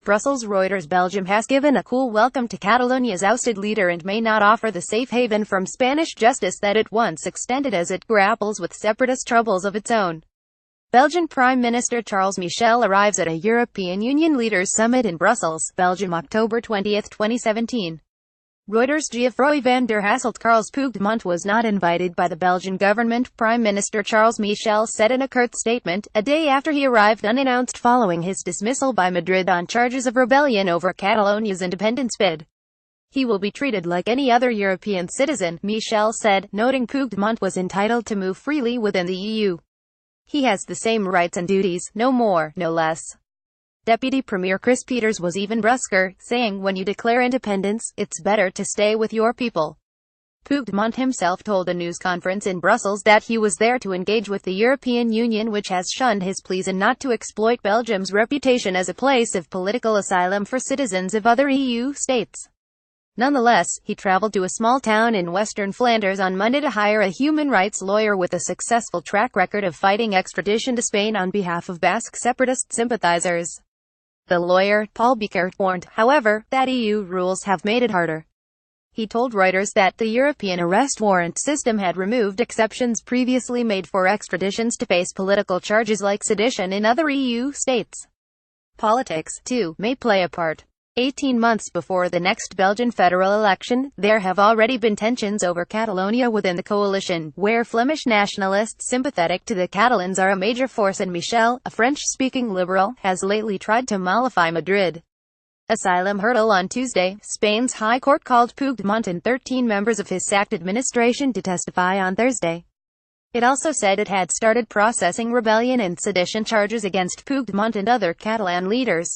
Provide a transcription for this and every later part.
Brussels. Reuters Belgium has given a cool welcome to Catalonia's ousted leader and may not offer the safe haven from Spanish justice that it once extended as it grapples with separatist troubles of its own. Belgian Prime Minister Charles Michel arrives at a European Union leaders' summit in Brussels, Belgium October 20, 2017. REUTERSGeoffroy van der Hasselt. Carles Puigdemont was not invited by the Belgian government, Prime Minister Charles Michel said in a curt statement, a day after he arrived unannounced following his dismissal by Madrid on charges of rebellion over Catalonia's independence bid. He will be treated like any other European citizen, Michel said, noting Puigdemont was entitled to move freely within the EU. He has the same rights and duties, no more, no less. Deputy Premier Kris Peeters was even brusquer, saying when you declare independence, it's better to stay with your people. Puigdemont himself told a news conference in Brussels that he was there to engage with the European Union, which has shunned his pleas and not to exploit Belgium's reputation as a place of political asylum for citizens of other EU states. Nonetheless, he traveled to a small town in western Flanders on Monday to hire a human rights lawyer with a successful track record of fighting extradition to Spain on behalf of Basque separatist sympathizers. The lawyer, Paul Bekaert, warned, however, that EU rules have made it harder. He told Reuters that the European Arrest Warrant system had removed exceptions previously made for extraditions to face political charges like sedition in other EU states. Politics, too, may play a part. 18 months before the next Belgian federal election, there have already been tensions over Catalonia within the coalition, where Flemish nationalists sympathetic to the Catalans are a major force, and Michel, a French-speaking liberal, has lately tried to mollify Madrid. Asylum hurdle on Tuesday. Spain's High Court called Puigdemont and 13 members of his sacked administration to testify on Thursday. It also said it had started processing rebellion and sedition charges against Puigdemont and other Catalan leaders.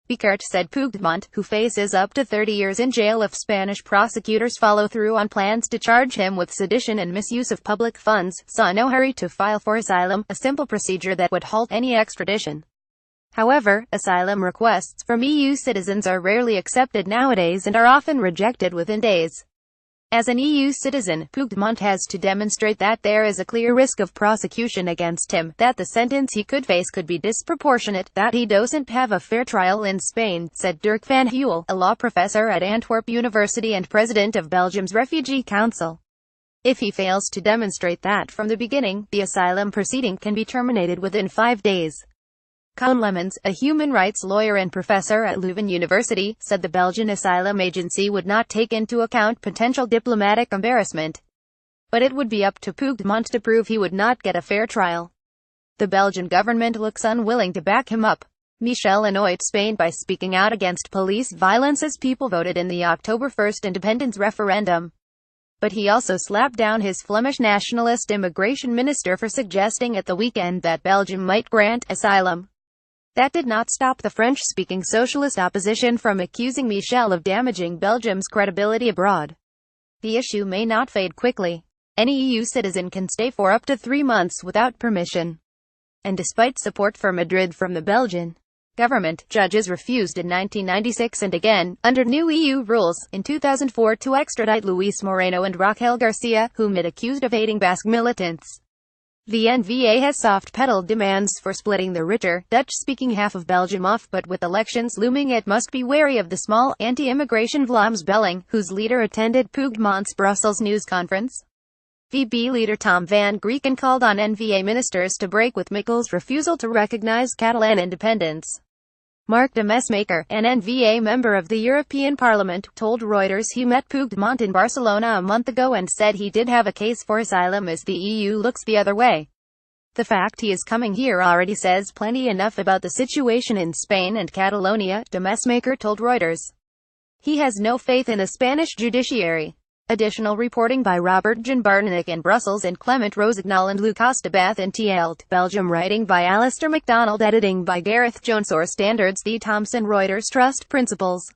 Bekaert said Puigdemont, who faces up to 30 years in jail if Spanish prosecutors follow through on plans to charge him with sedition and misuse of public funds, saw no hurry to file for asylum, a simple procedure that would halt any extradition. However, asylum requests from EU citizens are rarely accepted nowadays and are often rejected within days. As an EU citizen, Puigdemont has to demonstrate that there is a clear risk of prosecution against him, that the sentence he could face could be disproportionate, that he doesn't have a fair trial in Spain, said Dirk Vanheule, a law professor at Antwerp University and president of Belgium's Refugee Council. If he fails to demonstrate that from the beginning, the asylum proceeding can be terminated within 5 days. Koen Lemmens, a human rights lawyer and professor at Leuven University, said the Belgian Asylum Agency would not take into account potential diplomatic embarrassment. But it would be up to Puigdemont to prove he would not get a fair trial. The Belgian government looks unwilling to back him up. Michel annoyed Spain by speaking out against police violence as people voted in the October 1 independence referendum. But he also slapped down his Flemish nationalist immigration minister for suggesting at the weekend that Belgium might grant asylum. That did not stop the French-speaking socialist opposition from accusing Michel of damaging Belgium's credibility abroad. The issue may not fade quickly. Any EU citizen can stay for up to 3 months without permission. And despite support for Madrid from the Belgian government, judges refused in 1996 and again, under new EU rules, in 2004 to extradite Luis Moreno and Raquel Garcia, whom it accused of aiding Basque militants. The N-VA has soft-pedaled demands for splitting the richer, Dutch-speaking half of Belgium off, but with elections looming it must be wary of the small, anti-immigration Vlaams Belang, whose leader attended Puigdemont's Brussels news conference. VB leader Tom van Grieken called on N-VA ministers to break with Michel's refusal to recognize Catalan independence. Marc de Mesmaeker, an N-VA member of the European Parliament, told Reuters he met Puigdemont in Barcelona a month ago and said he did have a case for asylum as the EU looks the other way. The fact he is coming here already says plenty enough about the situation in Spain and Catalonia, de Mesmaeker told Reuters. He has no faith in the Spanish judiciary. Additional reporting by Robert Jan Bartonic in Brussels and Clement Rossignol and Lucas de Bath in Tielt, Belgium. Writing by Alistair MacDonald. Editing by Gareth Jones. Source: Standards. The Thomson Reuters Trust Principles.